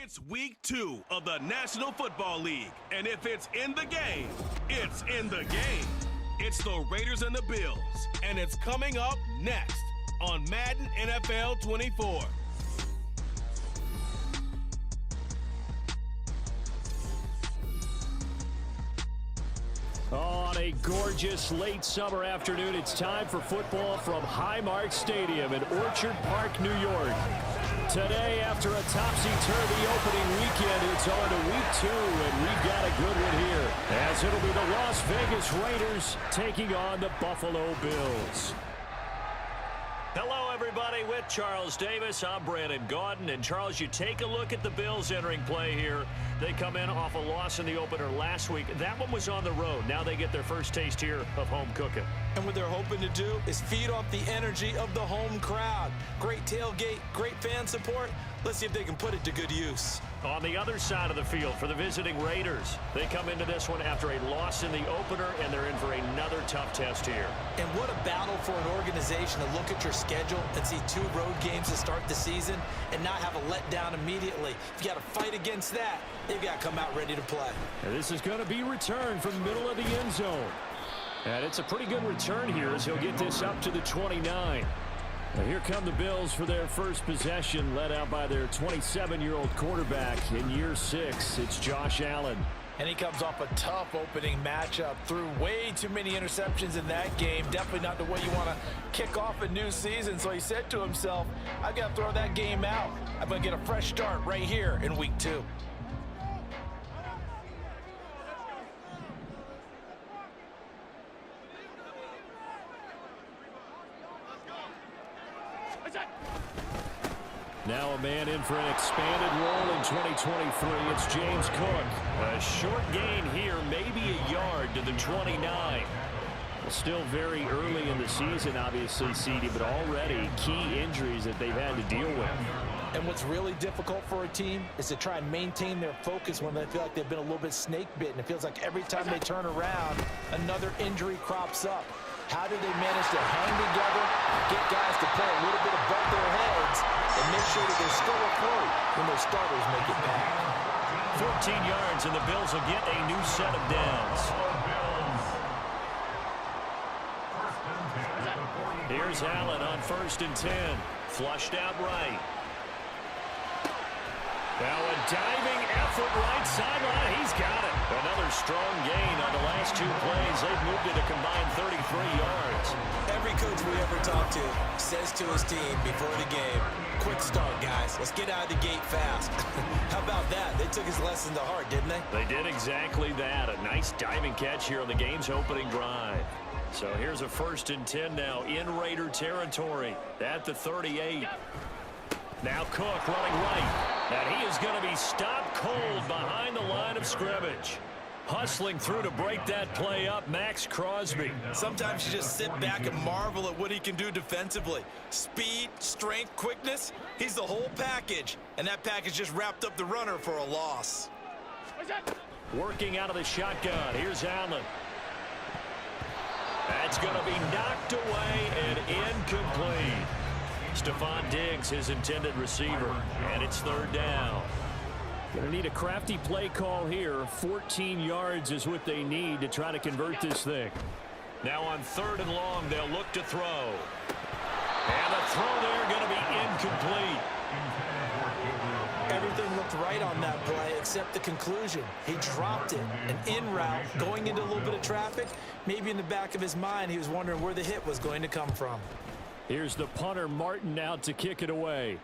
It's week 2 of the National Football League, and if it's in the game, it's in the game. It's the Raiders and the Bills, and it's coming up next on Madden NFL 24. On a gorgeous late summer afternoon, it's time for football from Highmark Stadium in Orchard Park, New York. Today, after a topsy-turvy opening weekend, it's on to week 2, and we've got a good one here, as it'll be the Las Vegas Raiders taking on the Buffalo Bills. Hello, everybody. With Charles Davis, I'm Brandon Gaudin. And, Charles, you take a look at the Bills entering play here. They come in off a loss in the opener last week. That one was on the road. Now they get their first taste here of home cooking. And what they're hoping to do is feed off the energy of the home crowd. Great tailgate, great fan support. Let's see if they can put it to good use. On the other side of the field for the visiting Raiders, they come into this one after a loss in the opener, and they're in for another tough test here. And what a battle for an organization to look at your schedule and see 2 road games to start the season and not have a letdown immediately. You've got to fight against that. They've got to come out ready to play. And this is going to be returned from the middle of the end zone. And it's a pretty good return here as he'll get this up to the 29. Now here come the Bills for their first possession, led out by their 27-year-old quarterback in year 6. It's Josh Allen. And he comes off a tough opening matchup. Threw way too many interceptions in that game. Definitely not the way you want to kick off a new season. So he said to himself, I've got to throw that game out. I'm going to get a fresh start right here in week 2. Now a man in for an expanded role in 2023. It's James Cook. A short gain here, maybe a yard to the 29. Well, still very early in the season, obviously, CD, but already key injuries that they've had to deal with. And what's really difficult for a team is to try and maintain their focus when they feel like they've been a little bit snake-bitten. It feels like every time they turn around, another injury crops up. How do they manage to hang together, get guys to play a little bit above their heads, and make sure that they're still afloat when their starters make it back? 14 yards, and the Bills will get a new set of downs. Here's Allen on 1st and 10. Flushed out right. Now a diving effort right sideline. He's got it. Another strong gain on the last 2 plays. They've moved it a combined 33 yards. Every coach we ever talk to says to his team before the game, quick start, guys. Let's get out of the gate fast. How about that? They took his lesson to heart, didn't they? They did exactly that. A nice diving catch here on the game's opening drive. So here's a 1st and 10 now in Raider territory at the 38. Now Cook running right. And he is going to be stopped cold behind the line of scrimmage. Hustling through to break that play up, Max Crosby. Sometimes you just sit back and marvel at what he can do defensively. Speed, strength, quickness, he's the whole package. And that package just wrapped up the runner for a loss. Working out of the shotgun. Here's Allen. That's going to be knocked away and incomplete. Stephon Diggs, his intended receiver, and it's 3rd down. Going to need a crafty play call here. 14 yards is what they need to try to convert this thing. Now on 3rd and long, they'll look to throw. And the throw there going to be incomplete. Everything looked right on that play except the conclusion. He dropped it. An in route, going into a little bit of traffic. Maybe in the back of his mind, he was wondering where the hit was going to come from. Here's the punter, Martin, out to kick it away.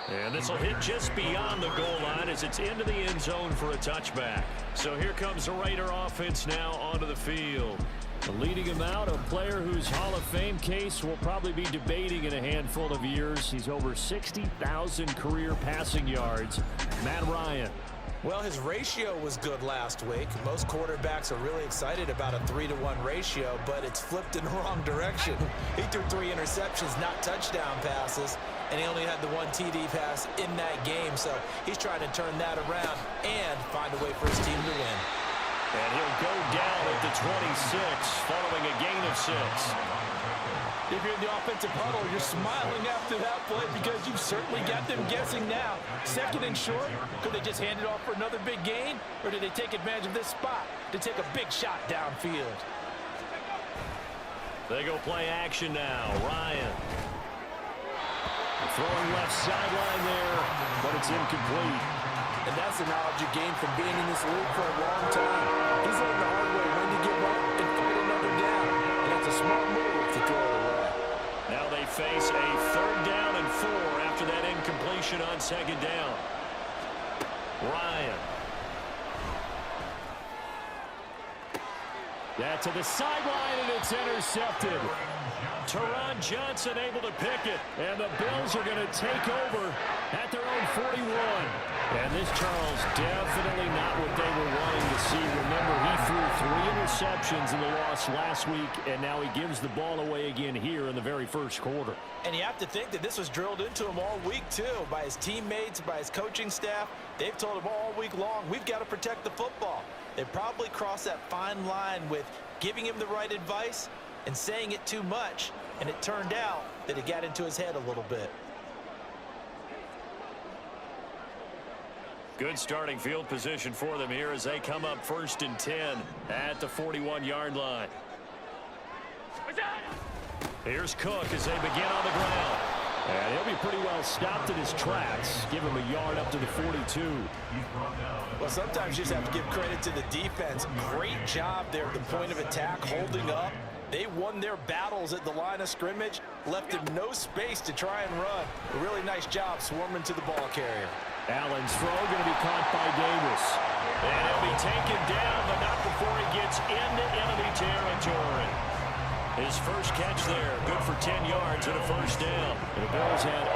And this will hit just beyond the goal line as it's into the end zone for a touchback. So here comes the Raider offense now onto the field. Leading him out, a player whose Hall of Fame case will probably be debating in a handful of years. He's over 60,000 career passing yards. Matt Ryan. Well, his ratio was good last week. Most quarterbacks are really excited about a 3-to-1 ratio, but it's flipped in the wrong direction. He threw 3 interceptions, not touchdown passes, and he only had the 1 TD pass in that game. So he's trying to turn that around and find a way for his team to win. And he'll go down at the 26 following a gain of 6. If you're in the offensive huddle, you're smiling after that play because you've certainly got them guessing now. Second and short, could they just hand it off for another big gain? Or do they take advantage of this spot to take a big shot downfield? They go play action now. Ryan. Throwing left sideline there, but it's incomplete. And that's the knowledge you gain from being in this league for a long time. He's learned the hard way when to give up and fight another down. And that's a smart move to throw it away. Now they face a 3rd down and 4 after that incompletion on 2nd down. Ryan. Yeah, to the sideline, and it's intercepted. Teron Johnson able to pick it, and the Bills are going to take over at their own 41. And this, Charles, definitely not what they were wanting to see. Remember, he threw 3 interceptions in the loss last week, and now he gives the ball away again here in the very first quarter. And you have to think that this was drilled into him all week, too, by his teammates, by his coaching staff. They've told him all week long, we've got to protect the football. They probably crossed that fine line with giving him the right advice and saying it too much, and it turned out that it got into his head a little bit. Good starting field position for them here as they come up 1st and 10 at the 41-yard line. Here's Cook as they begin on the ground. And he'll be pretty well stopped in his tracks. Give him a yard up to the 42. Well, sometimes you just have to give credit to the defense. Great job there at the point of attack, holding up. They won their battles at the line of scrimmage, left him no space to try and run. A really nice job swarming to the ball carrier. Allen's throw going to be caught by Davis. And he'll be taken down, but not before he gets into enemy territory. His first catch there, good for 10 yards and a 1st down. The Bills had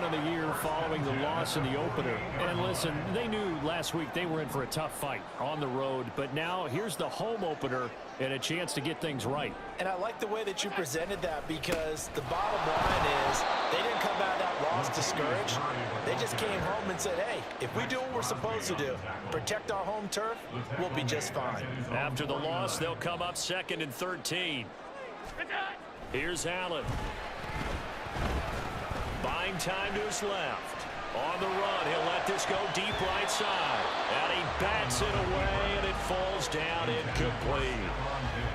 0-1 in the year following the loss in the opener. And listen, they knew last week they were in for a tough fight on the road, but now here's the home opener and a chance to get things right. And I like the way that you presented that, because the bottom line is they didn't come out of that loss discouraged. They just came home and said, hey, if we do what we're supposed to do, protect our home turf, we'll be just fine. After the loss, they'll come up 2nd and 13. Here's Allen. Buying time to his left. On the run, he'll let this go deep right side. And he bats it away, and it falls down incomplete.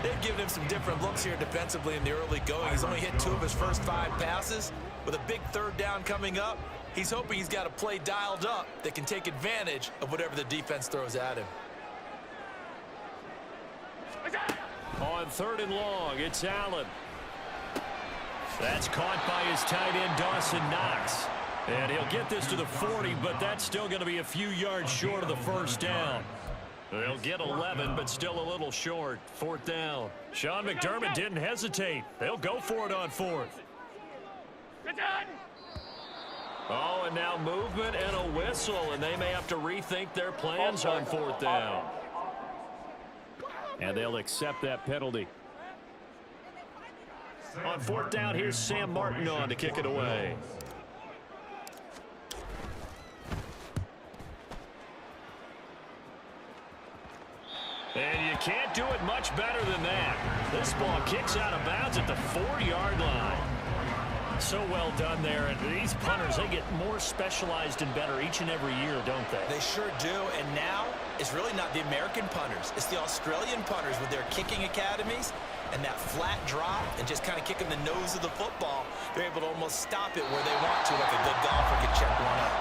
They've given him some different looks here defensively in the early going. He's only hit 2 of his first 5 passes. With a big 3rd down coming up, he's hoping he's got a play dialed up that can take advantage of whatever the defense throws at him. On 3rd and long, it's Allen. That's caught by his tight end, Dawson Knox. And he'll get this to the 40, but that's still going to be a few yards short of the 1st down. They'll get 11, but still a little short. 4th down. Sean McDermott didn't hesitate. They'll go for it on 4th. Oh, and now movement and a whistle, and they may have to rethink their plans on 4th down. And they'll accept that penalty. On 4th down, here's Sam Martin on to kick it away. And you can't do it much better than that. This ball kicks out of bounds at the 4-yard line. So well done there. And these punters, they get more specialized and better each and every year, don't they? They sure do. And now it's really not the American punters. It's the Australian punters with their kicking academies and that flat drop and just kind of kicking the nose of the football. They're able to almost stop it where they want to, like a good golfer could check one up.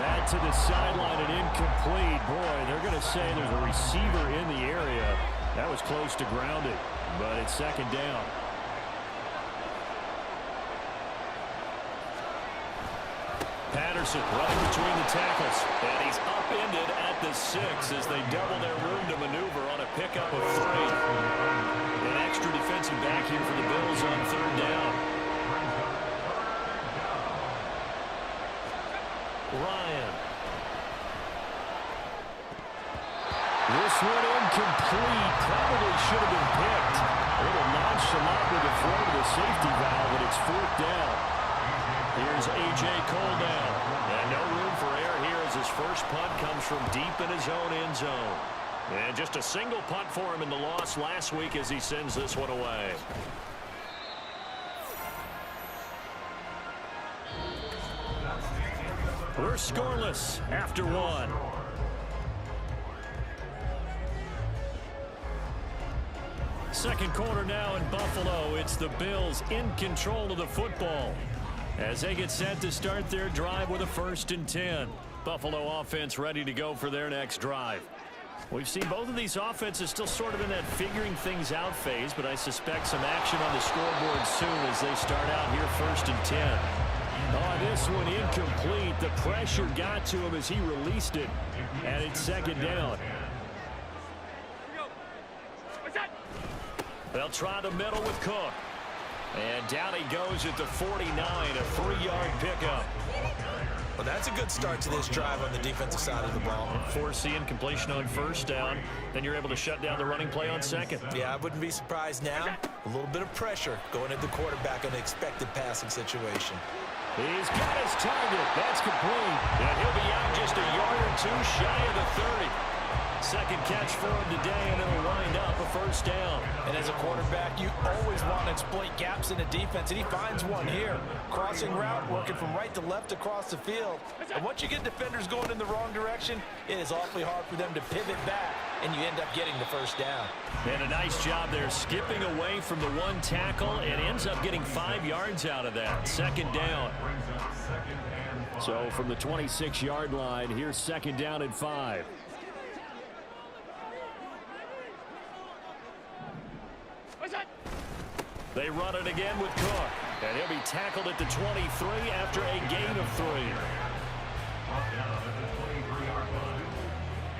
That to the sideline and incomplete. Boy, they're going to say there's a receiver in the area. That was close to grounded, but it's 2nd down. Patterson running between the tackles, and he's upended at the 6 as they double their room to maneuver on a pickup of 3. An extra defensive back here for the Bills on 3rd down. Ryan. This one incomplete. Probably should have been picked. A little nonchalant with the throw to the safety valve, but it's 4th down. Here's A.J. Cole now. And no room for error here as his first punt comes from deep in his own end zone. And just a single punt for him in the loss last week as he sends this one away. We're scoreless after one. Second quarter now in Buffalo. It's the Bills in control of the football as they get set to start their drive with a 1st and 10. Buffalo offense ready to go for their next drive. We've seen both of these offenses still sort of in that figuring things out phase, but I suspect some action on the scoreboard soon as they start out here 1st and 10. Oh, this one incomplete. The pressure got to him as he released it, and it's 2nd down. They'll try the middle with Cook. And down he goes at the 49, a 3-yard pickup. Well, that's a good start to this drive on the defensive side of the ball. Force the incompletion on 1st down. Then you're able to shut down the running play on 2nd. Yeah, I wouldn't be surprised now. A little bit of pressure going at the quarterback in an expected passing situation. He's got his target. That's complete. And he'll be out just a yard or two shy of the 30. Second catch for him today, and it'll wind up a 1st down. And as a quarterback, you always want to exploit gaps in the defense, and he finds one here. Crossing route, working from right to left across the field. And once you get defenders going in the wrong direction, it is awfully hard for them to pivot back, and you end up getting the 1st down. And a nice job there skipping away from the one tackle and ends up getting 5 yards out of that. 2nd down. So from the 26-yard line, here's 2nd down and 5. They run it again with Cook, and he'll be tackled at the 23 after a gain of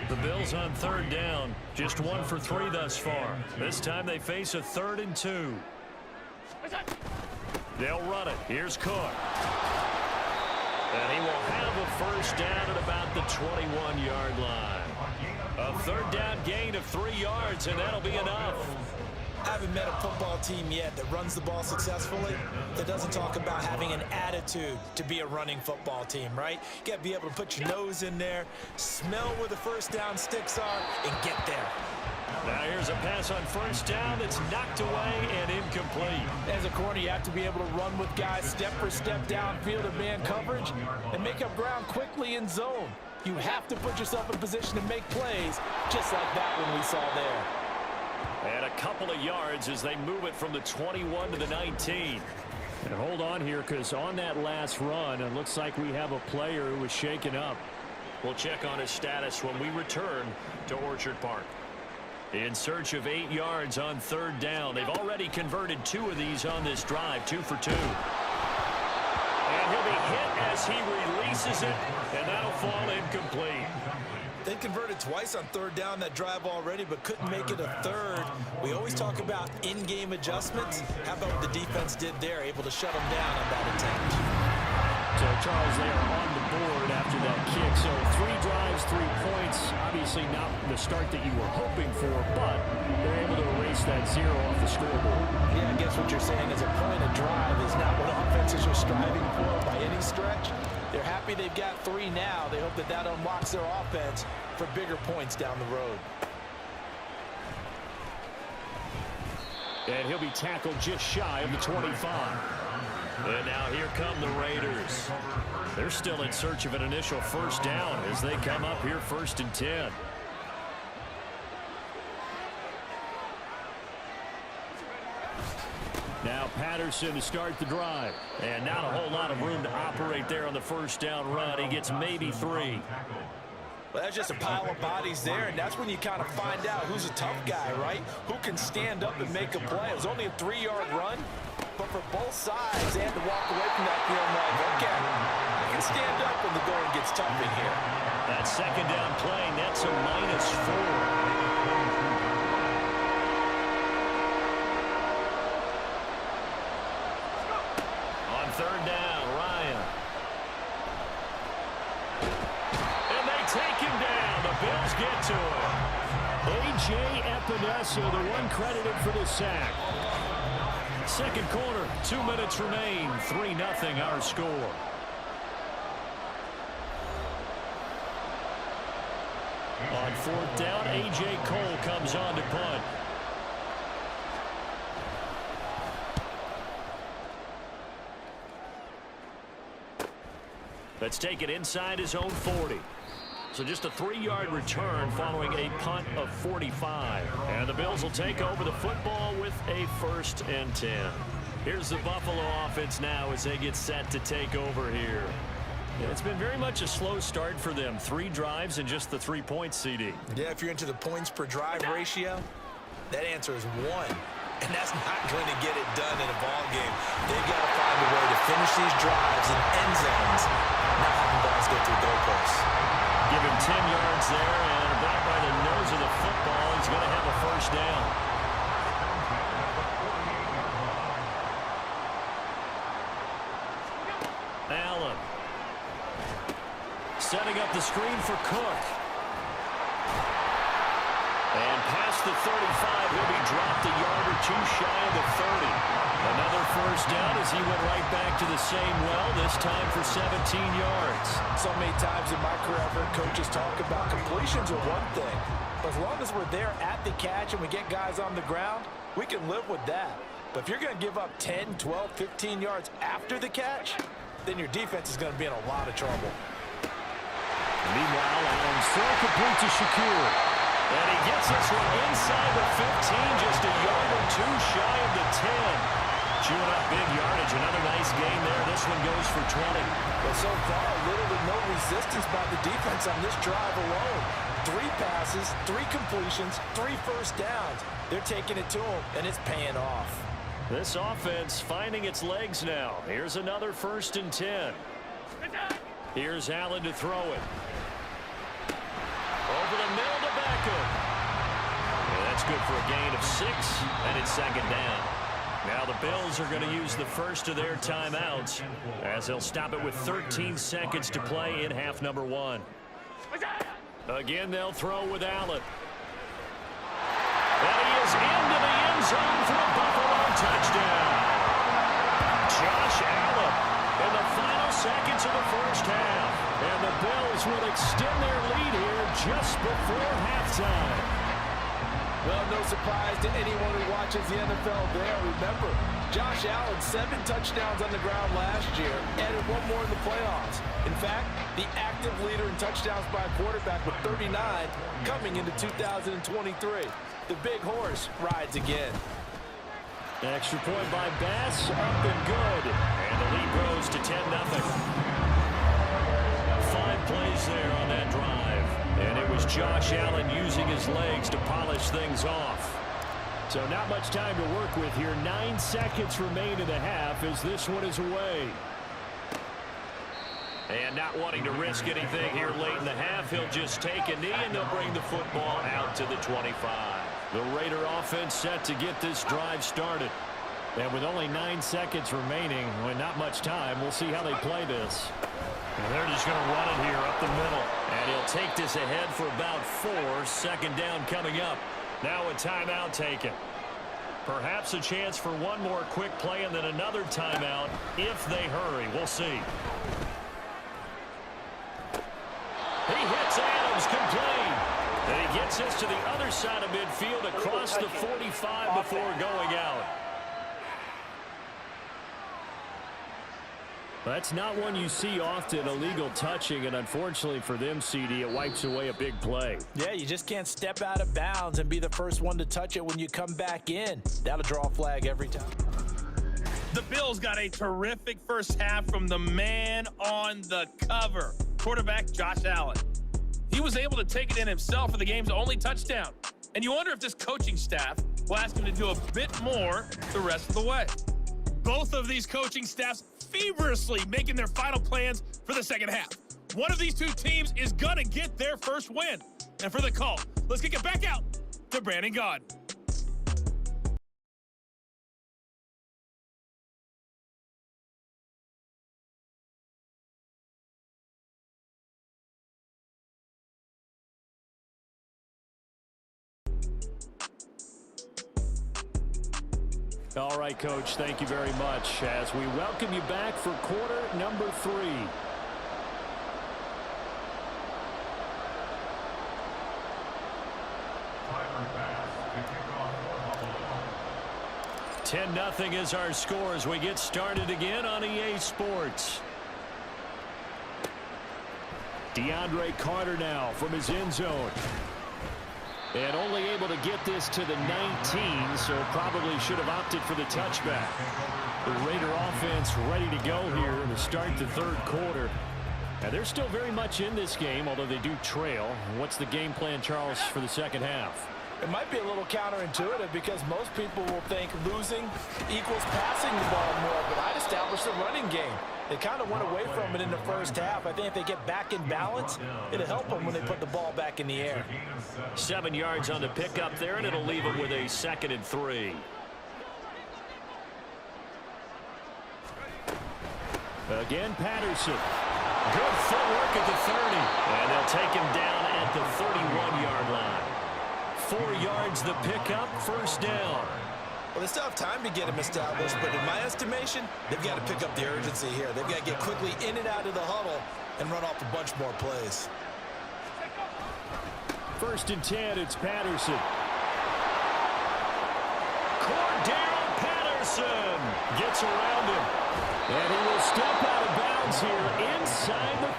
3. The Bills on 3rd down, just 1 for 3 thus far. This time they face a 3rd and 2. They'll run it. Here's Cook. And he will have a 1st down at about the 21-yard line. A 3rd down gain of 3 yards, and that'll be enough. I haven't met a football team yet that runs the ball successfully that doesn't talk about having an attitude to be a running football team, right? You got to be able to put your nose in there, smell where the 1st down sticks are, and get there. Now here's a pass on 1st down that's knocked away and incomplete. As a corner, you have to be able to run with guys step for step downfield in man coverage and make up ground quickly in zone. You have to put yourself in position to make plays, just like that one we saw there. And a couple of yards as they move it from the 21 to the 19. And hold on here, because on that last run, it looks like we have a player who was shaken up. We'll check on his status when we return to Orchard Park. In search of 8 yards on 3rd down. They've already converted 2 of these on this drive, 2 for 2. And he'll be hit as he releases it, and that'll fall incomplete. They converted twice on 3rd down that drive already, but couldn't make it a 3rd. We always talk about in-game adjustments. How about what the defense did there, able to shut them down on that attempt? So, Charles, they are on the board after that kick. So 3 drives, 3 points. Obviously not the start that you were hoping for, but they're able to erase that 0 off the scoreboard. Yeah, I guess what you're saying is a point of drive is not what offenses are striving for by any stretch. They're happy they've got 3 now. They hope that that unlocks their offense for bigger points down the road. And he'll be tackled just shy of the 25. And now here come the Raiders. They're still in search of an initial 1st down as they come up here 1st and 10. Now Patterson to start the drive. And not a whole lot of room to operate there on the 1st down run. He gets maybe 3. Well, that's just a pile of bodies there, and that's when you kind of find out who's a tough guy, right? Who can stand up and make a play. It was only a 3-yard run, but for both sides, they had to walk away from that feeling like, okay, I can stand up when the going gets tough in here. That 2nd down play, that's a -4. On 3rd down, Ryan. And they take him down. The Bills get to him. A.J. Epinesa, the one credited for the sack. Second quarter, 2 minutes remain. 3-0 our score. On 4th down, A.J. Cole comes on to punt. Let's take it inside his own 40. So just a 3-yard return following a punt of 45. And the Bills will take over the football with a 1st and 10. Here's the Buffalo offense now as they get set to take over here. It's been very much a slow start for them. 3 drives and just the 3 points, CD. Yeah, if you're into the points per drive ratio, that answer is 1. And that's not going to get it done in a ball game. They've got to find a way to finish these drives in end zones, not having balls go through goalposts. Give him 10 yards there, and about by the nose of the football, he's going to have a 1st down. Allen. Setting up the screen for Cook. And past the 35, he'll be dropped a yard or 2 shy of the 30. Another 1st down as he went right back to the same well, this time for 17 yards. So many times in my career, I've heard coaches talk about completions are one thing. But as long as we're there at the catch and we get guys on the ground, we can live with that. But if you're going to give up 10, 12, 15 yards after the catch, then your defense is going to be in a lot of trouble. Meanwhile, Allen's throw complete to Shakur. And he gets this one inside the 15, just a yard or 2 shy of the 10. Chewing up big yardage, another nice gain there. This one goes for 20. Well, so far, little to no resistance by the defense on this drive alone. 3 passes, 3 completions, 3 1st downs. They're taking it to him, and it's paying off. This offense finding its legs now. Here's another 1st and 10. Here's Allen to throw it. Over the middle to Beckham. Yeah, that's good for a gain of 6, and it's 2nd down. Now the Bills are going to use the first of their timeouts as they'll stop it with 13 seconds to play in half number 1. Again, they'll throw with Allen. And he is into the end zone for a Buffalo touchdown. Josh Allen in the final seconds of the 1st half. And the Bills will extend their lead here just before halftime. Well, no surprise to anyone who watches the NFL there. Remember, Josh Allen, 7 touchdowns on the ground last year, added 1 more in the playoffs. In fact, the active leader in touchdowns by a quarterback with 39 coming into 2023. The big horse rides again. Extra point by Bass, up and good. And the lead grows to 10-0. 5 plays there on that drive. And it was Josh Allen using his legs to polish things off. So not much time to work with here. 9 seconds remain in the half as this one is away. And not wanting to risk anything here late in the half, he'll just take a knee and they'll bring the football out to the 25. The Raider offense set to get this drive started. And with only 9 seconds remaining, with not much time, we'll see how they play this. And they're just going to run it here up the middle. And he'll take this ahead for about 4. 2nd down coming up. Now a timeout taken. Perhaps a chance for one more quick play and then another timeout if they hurry. We'll see. He hits Adams complete. And he gets this to the other side of midfield across the 45 before going out. That's not one you see often, illegal touching, and unfortunately for them, CD, it wipes away a big play. Yeah, you just can't step out of bounds and be the first one to touch it when you come back in. That'll draw a flag every time. The Bills got a terrific first half from the man on the cover, quarterback Josh Allen. He was able to take it in himself for the game's only touchdown. And you wonder if this coaching staff will ask him to do a bit more the rest of the way. Both of these coaching staffs feverishly making their final plans for the second half. One of these two teams is going to get their first win. And for the call, let's kick it back out to Brandon Gaudin. All right, Coach, thank you very much as we welcome you back for quarter number 3. $10-0 is our score as we get started again on EA Sports. DeAndre Carter now from his end zone. And only able to get this to the 19, so probably should have opted for the touchback. The Raider offense ready to go here to start the third quarter. And they're still very much in this game, although they do trail. What's the game plan, Charles, for the second half? It might be a little counterintuitive because most people will think losing equals passing the ball more, but I'd establish the running game. They kind of went away from it in the first half. I think if they get back in balance, it'll help them when they put the ball back in the air. 7 yards on the pickup there, and it'll leave them with a 2nd and 3. Again, Patterson. Good footwork at the 30. And they'll take him down at the 31-yard line. 4 yards the pickup, first down. Well, they still have time to get him established, but in my estimation, they've got to pick up the urgency here. They've got to get quickly in and out of the huddle and run off a bunch more plays. 1st and 10, it's Patterson. Cordero Patterson gets around him. And he will step out of bounds here inside the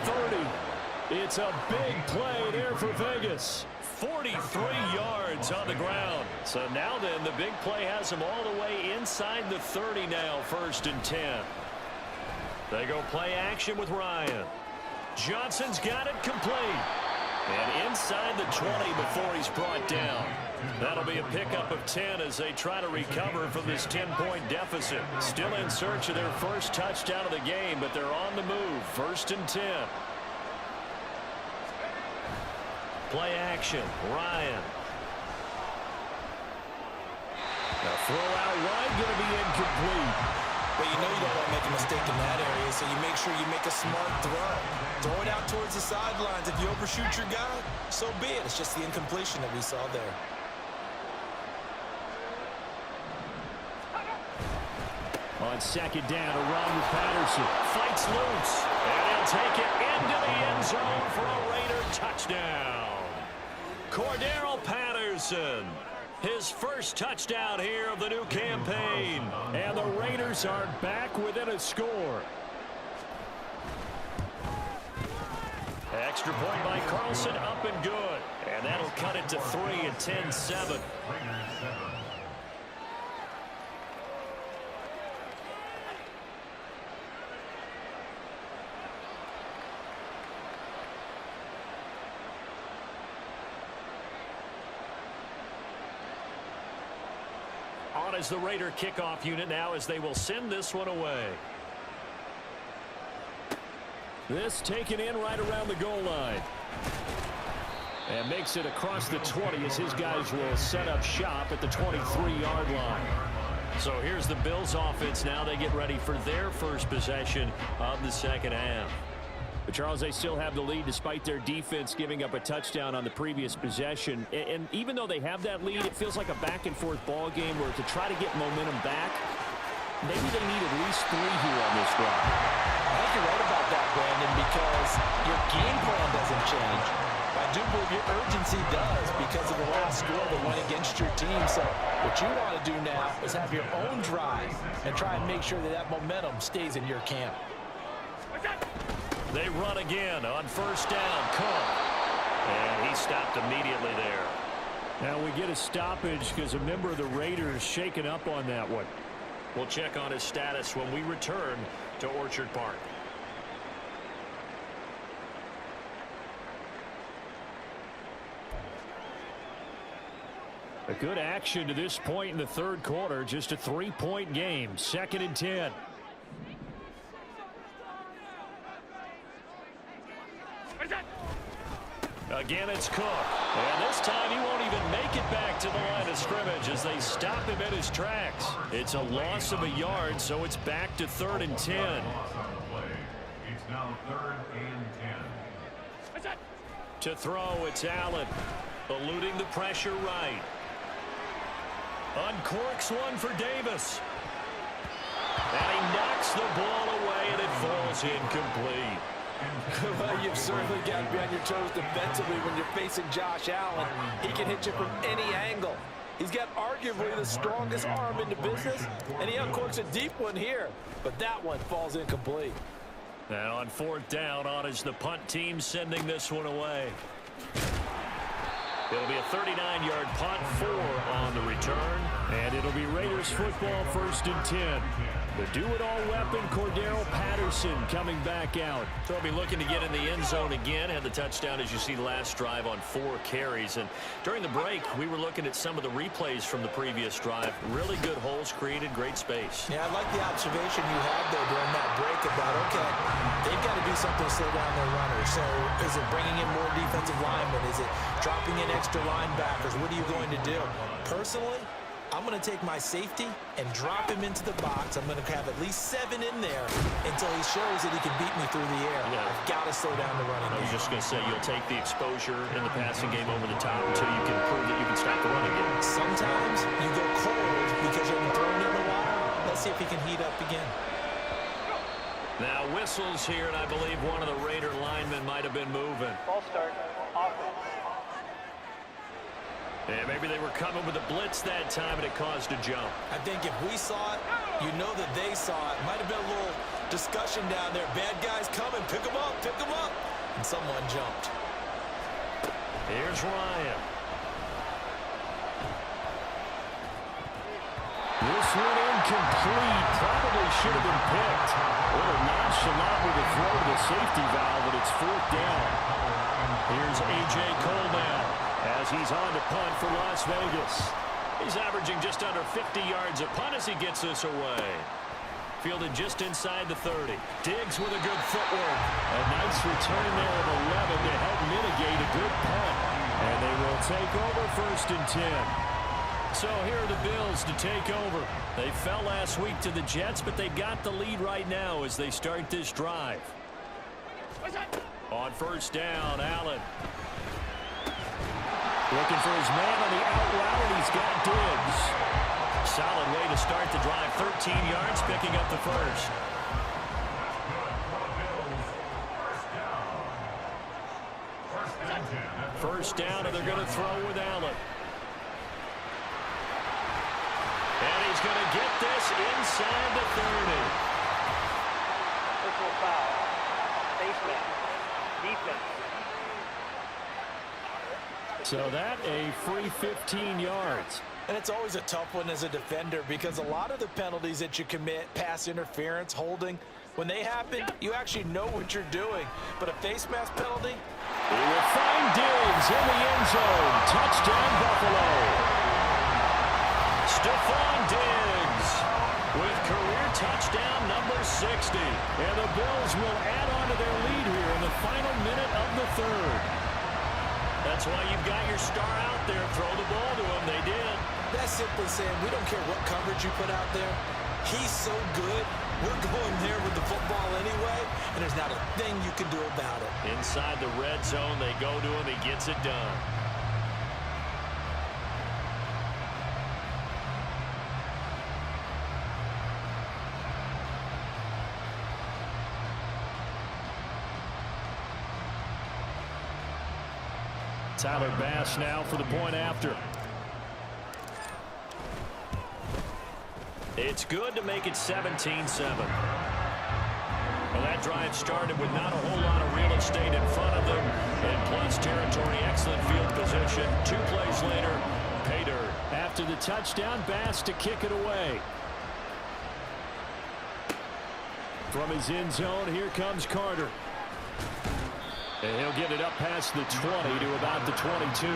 30. It's a big play there for Vegas. 43 yards on the ground. So now then, the big play has him all the way inside the 30 now, 1st and 10. They go play action with Ryan. Johnson's got it complete. And inside the 20 before he's brought down. That'll be a pickup of 10 as they try to recover from this 10-point deficit. Still in search of their first touchdown of the game, but they're on the move. 1st and 10. Play action, Ryan. The throw out wide going to be incomplete. But you know you don't want to make a mistake in that area, so you make sure you make a smart throw. Throw it out towards the sidelines. If you overshoot your guy, so be it. It's just the incompletion that we saw there. On 2nd down, a run with Patterson. Fights loose. And he'll take it into the end zone for a Raider touchdown. Cordero Patterson. His first touchdown here of the new campaign. And the Raiders are back within a score. Extra point by Carlson, up and good. And that'll cut it to 3 at 10-7. On as the Raider kickoff unit now as they will send this one away. This taken in right around the goal line. And makes it across the 20 as his guys will set up shop at the 23-yard line. So here's the Bills offense now. They get ready for their first possession of the second half. But Charles, they still have the lead despite their defense giving up a touchdown on the previous possession. And even though they have that lead, it feels like a back-and-forth ball game where to try to get momentum back, maybe they need at least 3 here on this drive. I think you're right about that, Brandon, because your game plan doesn't change. I do believe your urgency does because of the last score that went against your team. So what you want to do now is have your own drive and try and make sure that that momentum stays in your camp. They run again on 1st down. Cook. And he stopped immediately there. Now we get a stoppage because a member of the Raiders shaken up on that one. We'll check on his status when we return to Orchard Park. A good action to this point in the third quarter. Just a 3-point game. 2nd and 10. Again, it's Cook. And this time he won't even make it back to the line of scrimmage as they stop him in his tracks. It's a loss of a yard, so it's back to 3rd and 10. It's now 3rd and 10. To throw, it's Allen. Eluding the pressure right. Uncorks one for Davis. And he knocks the ball away, and it falls incomplete. Well, you've certainly got to be on your toes defensively when you're facing Josh Allen. He can hit you from any angle. He's got arguably the strongest arm in the business, and he uncorks a deep one here, but that one falls incomplete. And on 4th down, on is the punt team sending this one away. It'll be a 39-yard punt, 4 on the return. And it'll be Raiders football, 1st and 10. The do-it-all weapon, Cordero Patterson, coming back out. So he'll be looking to get in the end zone again. Had the touchdown, as you see, last drive on 4 carries. And during the break, we were looking at some of the replays from the previous drive. Really good holes created, great space. Yeah, I like the observation you had there during that break about, okay, they've got to do something to slow down their runners. So is it bringing in more defensive linemen? Is it dropping in extra linebackers? What are you going to do? Personally, I'm going to take my safety and drop him into the box. I'm going to have at least 7 in there until he shows that he can beat me through the air. Yeah. I've got to slow down the running game. I was just going to say, you'll take the exposure in the passing game over the top until you can prove that you can stop the running game. Sometimes you go cold because you haven't thrown it in a while. Let's see if he can heat up again. Now whistles here, and I believe one of the Raider linemen might have been moving. Ball start. Offense. And maybe they were coming with a blitz that time, and it caused a jump. I think if we saw it, you know that they saw it. Might have been a little discussion down there. Bad guys coming. Pick them up. Pick them up. And someone jumped. Here's Ryan. This one incomplete. Probably should have been picked. A little nonchalant with a throw to the safety valve, and it's 4th down. Here's A.J. Cole now, as he's on to punt for Las Vegas. He's averaging just under 50 yards a punt as he gets this away. Fielded just inside the 30. Diggs with a good footwork. A nice return there of 11 to help mitigate a good punt. And they will take over 1st and 10. So here are the Bills to take over. They fell last week to the Jets, but they've got the lead right now as they start this drive. On 1st down, Allen. Looking for his man on the out route, and he's got Diggs. Solid way to start the drive. 13 yards, picking up the first. First down, and they're going to throw with Allen. And he's going to get this inside the 30. Personal foul. Face mask. Defense. So that a free 15 yards. And it's always a tough one as a defender because a lot of the penalties that you commit, pass interference, holding, when they happen, you actually know what you're doing. But a face mask penalty? He will find Diggs in the end zone. Touchdown, Buffalo. Stephon Diggs with career touchdown number 60. And the Bills will add on to their lead here in the final minute of the 3rd. That's why you've got your star out there. Throw the ball to him. They did. That's simply saying we don't care what coverage you put out there. He's so good. We're going there with the football anyway, and there's not a thing you can do about it. Inside the red zone, they go to him. He gets it done. Tyler Bass now for the point after. It's good to make it 17-7. Well, that drive started with not a whole lot of real estate in front of them. And plus territory, excellent field position. 2 plays later, pay dirt. After the touchdown, Bass to kick it away. From his end zone, here comes Carter. And he'll get it up past the 20 to about the 22.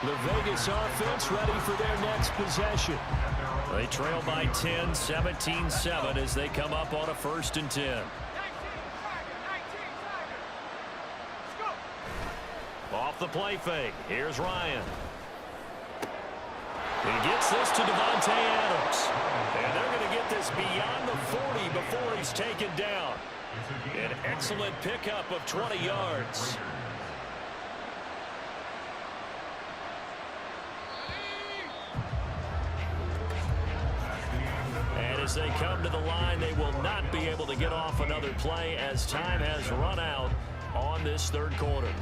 The Vegas offense ready for their next possession. They trail by 10, 17-7 as they come up on a 1st and 10. Off the play fake. Here's Ryan. He gets this to Devontae Adams. And they're going to get this beyond the 40 before he's taken down. An excellent pickup of 20 yards. And as they come to the line, they will not be able to get off another play as time has run out on this 3rd quarter.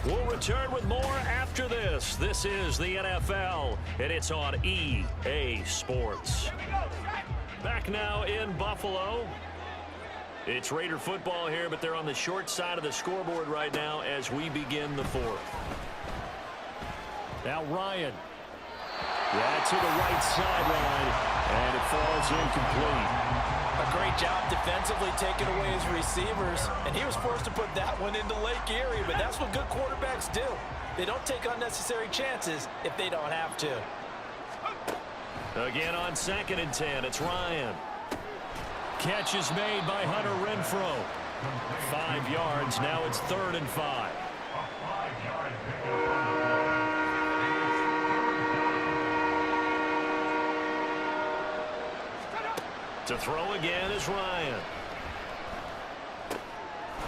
We'll return with more after this. This is the NFL, and it's on EA Sports. Back now in Buffalo. It's Raider football here, but they're on the short side of the scoreboard right now as we begin the fourth. Now Ryan. Yeah, to the right sideline, and it falls incomplete. A great job defensively taking away his receivers, and he was forced to put that one into Lake Erie, but that's what good quarterbacks do. They don't take unnecessary chances if they don't have to. Again on 2nd and 10, it's Ryan. Catch is made by Hunter Renfro. 5 yards, now it's 3rd and 5. To throw again is Ryan.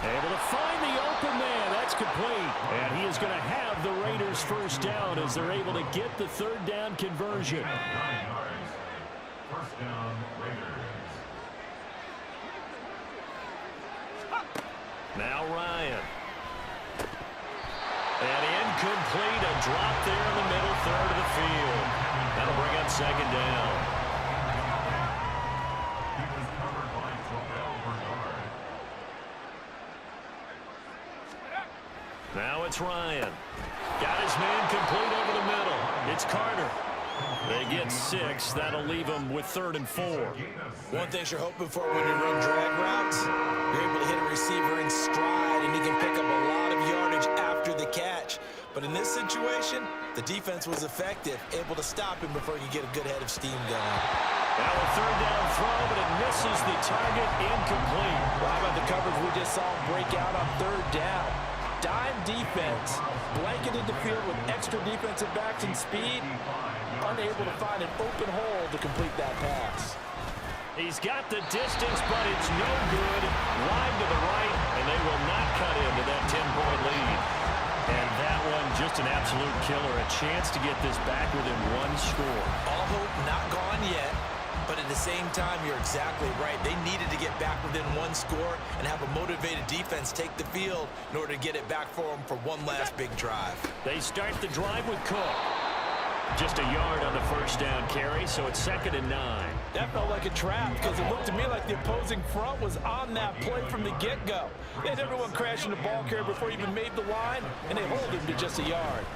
Able to find the open man. That's complete. And he is going to have the Raiders first down as they're able to get the 3rd down conversion. 9 yards. First down, Raiders. Now Ryan. And incomplete. A drop there in the middle third of the field. That'll bring up 2nd down. Now it's Ryan. Got his man complete over the middle. It's Carter. They get 6. That'll leave them with 3rd and 4. One thing you're hoping for when you run drag routes, you're able to hit a receiver in stride, and he can pick up a lot of yardage after the catch. But in this situation, the defense was effective, able to stop him before he could get a good head of steam going. Now a 3rd down throw, but it misses the target, incomplete. Well, how about the coverage we just saw him break out on 3rd down? Dime defense, blanketed the field with extra defensive backs and speed, unable to find an open hole to complete that pass. He's got the distance, but it's no good. Wide to the right, and they will not cut into that 10-point lead. And that one, just an absolute killer. A chance to get this back within 1 score. All hope not gone yet, but at the same time, you're exactly right. They needed to get back within 1 score and have a motivated defense take the field in order to get it back for them for one last big drive. They start the drive with Cook. Just a yard on the first down carry, so it's 2nd and 9. That felt like a trap because it looked to me like the opposing front was on that play from the get-go. They had everyone crashing the ball carrier before he even made the line, and they hold him to just a yard.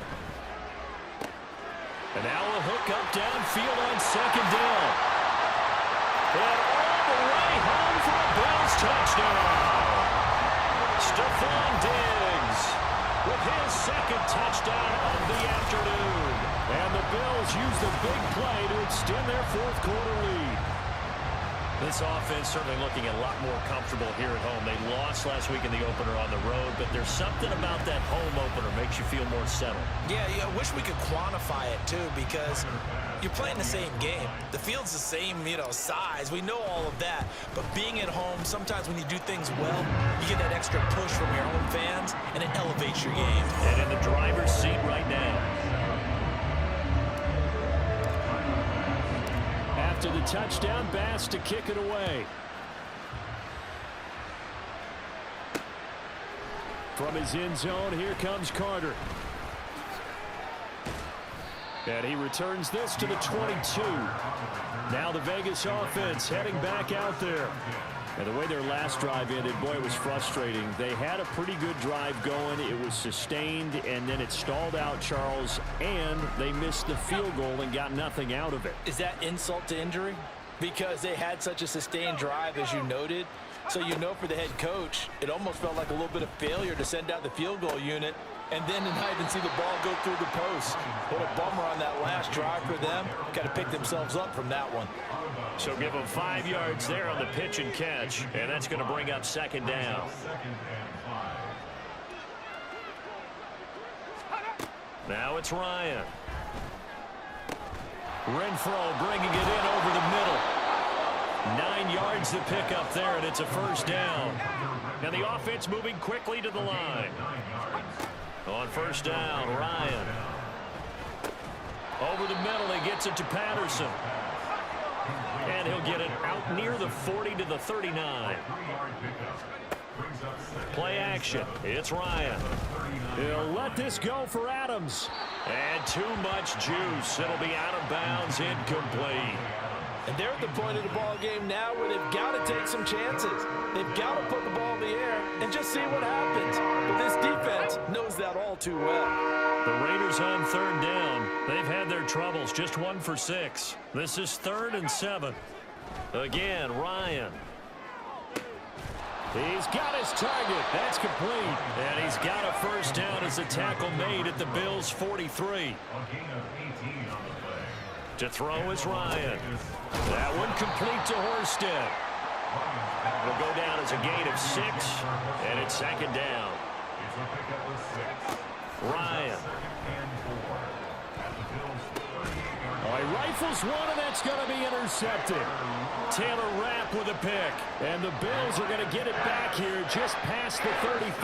And now a hook up downfield on 2nd down. And all the way home for a Bills touchdown. Stephon Diggs with his 2nd touchdown of the afternoon. And the Bills use the big play to extend their 4th quarter lead. This offense certainly looking a lot more comfortable here at home. They lost last week in the opener on the road, but there's something about that home opener makes you feel more settled. Yeah, I wish we could quantify it, too, because you're playing the same game. The field's the same, size. We know all of that. But being at home, sometimes when you do things well, you get that extra push from your home fans, and it elevates your game. And in the driver's seat right now. After the touchdown, Bass to kick it away. From his end zone, here comes Carter. And he returns this to the 22. Now the Vegas offense heading back out there. And the way their last drive ended, boy, it was frustrating. They had a pretty good drive going. It was sustained, and then it stalled out, Charles, and they missed the field goal and got nothing out of it. Is that insult to injury? Because they had such a sustained drive, as you noted. So for the head coach, it almost felt like a little bit of failure to send out the field goal unit and then to not even see the ball go through the post. What a bummer on that last drive for them. Got to pick themselves up from that one. So give them 5 yards there on the pitch and catch, and that's going to bring up 2nd down. Now it's Ryan. Renfro bringing it in over the middle. 9 yards to pick up there, and it's a first down. And the offense moving quickly to the line. On first down, Ryan. Over the middle, he gets it to Patterson. And he'll get it out near the 40 to the 39. Play action. It's Ryan. He'll let this go for Adams. And too much juice. It'll be out of bounds, incomplete. And they're at the point of the ball game now where they've got to take some chances. They've got to put the ball in the air and just see what happens. But this defense knows that all too well. The Raiders on third down. They've had their troubles, just 1 for 6. This is 3rd and 7. Again, Ryan. He's got his target. That's complete. And he's got a first down as a tackle made at the Bills' 43. A gain of 18 on the play. To throw is Ryan. That one complete to Horsted. Will go down as a gain of 6, and it's 2nd down. It's a pickup of 6. Ryan. 2nd and 4 at the Bills' 38-yard Oh, he rifles one, and that's going to be intercepted. Taylor Rapp with a pick. And the Bills are going to get it back here just past the 35.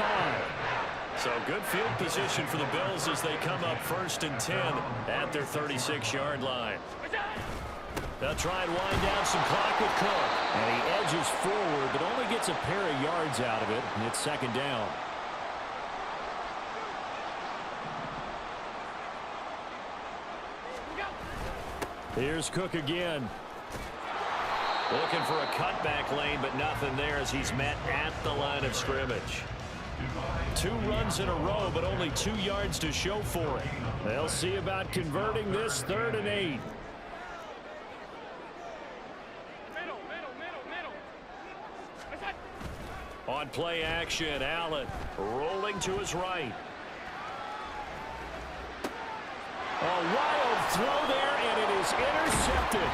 So good field position for the Bills as they come up 1st and 10 at their 36-yard line. They'll try and wind down some clock with Cook. And he edges forward, but only gets a pair of yards out of it, and it's 2nd down. Here's Cook again. Looking for a cutback lane, but nothing there as he's met at the line of scrimmage. 2 runs in a row, but only 2 yards to show for it. They'll see about converting this 3rd and 8. On play action, Allen rolling to his right. A wild throw there, and it is intercepted.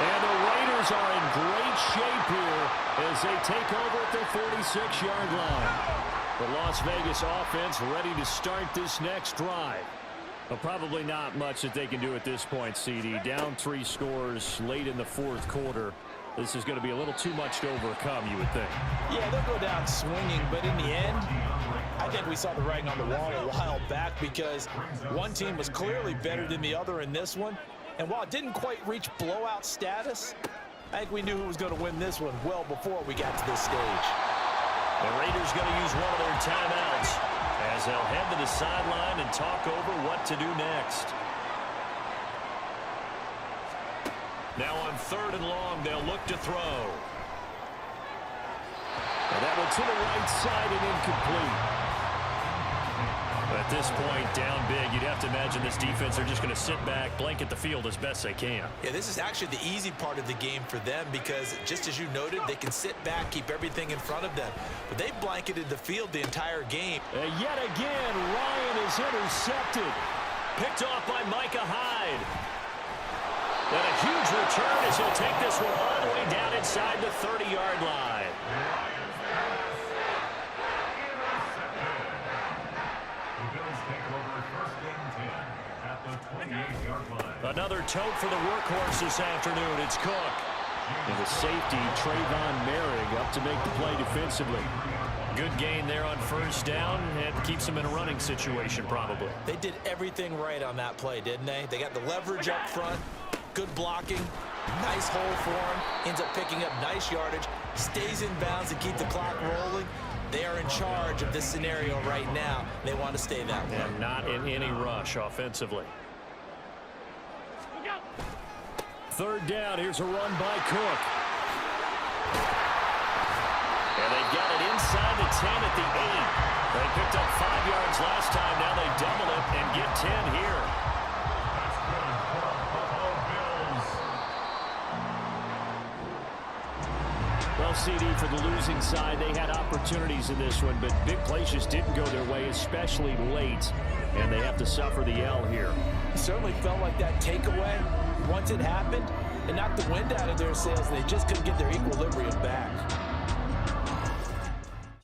And the Raiders are in great shape here as they take over at their 46-yard line. The Las Vegas offense ready to start this next drive. Well, probably not much that they can do at this point, CD. Down 3 scores late in the 4th quarter. This is going to be a little too much to overcome, you would think. Yeah, they'll go down swinging, but in the end, I think we saw the writing on the wall a while back because one team was clearly better than the other in this one. And while it didn't quite reach blowout status, I think we knew who was going to win this one well before we got to this stage. The Raiders going to use one of their timeouts as they'll head to the sideline and talk over what to do next. Now on 3rd and long, they'll look to throw. And that one to the right side and incomplete. At this point, down big, you'd have to imagine this defense are just going to sit back, blanket the field as best they can. Yeah, this is actually the easy part of the game for them because, just as you noted, they can sit back, keep everything in front of them. But they blanketed the field the entire game. And yet again, Ryan is intercepted. Picked off by Micah Hyde. And a huge return as he'll take this one all the way down inside the 30-yard line. Another tote for the workhorse this afternoon. It's Cook. And the safety, Trayvon Merrick, up to make the play defensively. Good gain there on 1st down. And keeps him in a running situation, probably. They did everything right on that play, didn't they? They got the leverage up front, good blocking, nice hole for him, ends up picking up nice yardage, stays in bounds to keep the clock rolling. They are in charge of this scenario right now. They want to stay that way. And not in any rush offensively. 3rd down. Here's a run by Cook. And they've got it inside the 10 at the 8. They picked up 5 yards last time. Now they double it and get 10 here. Well, CD, for the losing side, they had opportunities in this one, but big plays just didn't go their way, especially late, and they have to suffer the L here. It certainly felt like that takeaway, once it happened, it knocked the wind out of their sails, and they just couldn't get their equilibrium.